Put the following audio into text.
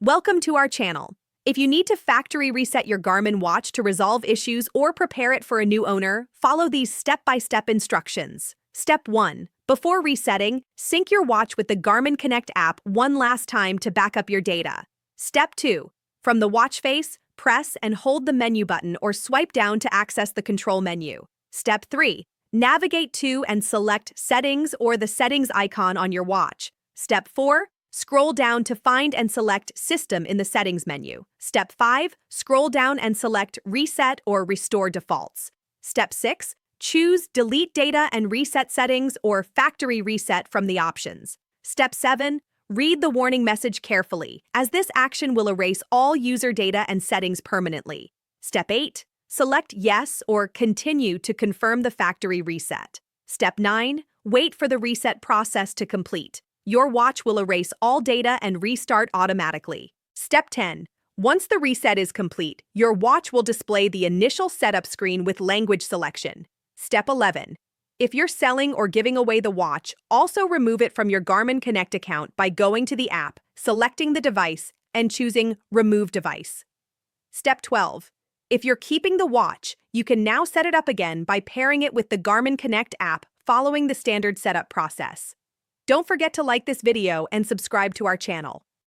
Welcome to our channel. If you need to factory reset your Garmin watch to resolve issues or prepare it for a new owner, follow these step-by-step instructions. Step 1. Before resetting, sync your watch with the Garmin Connect app one last time to back up your data. Step 2. From the watch face, press and hold the menu button or swipe down to access the control menu. Step 3. Navigate to and select Settings or the Settings icon on your watch. Step 4. Scroll down to find and select System in the Settings menu. Step 5. Scroll down and select Reset or Restore Defaults. Step 6. Choose Delete Data and Reset Settings or Factory Reset from the options. Step 7. Read the warning message carefully, as this action will erase all user data and settings permanently. Step 8. Select Yes or Continue to confirm the factory reset. Step 9. Wait for the reset process to complete. Your watch will erase all data and restart automatically. Step 10. Once the reset is complete, your watch will display the initial setup screen with language selection. Step 11. If you're selling or giving away the watch, also remove it from your Garmin Connect account by going to the app, selecting the device, and choosing Remove Device. Step 12. If you're keeping the watch, you can now set it up again by pairing it with the Garmin Connect app following the standard setup process. Don't forget to like this video and subscribe to our channel.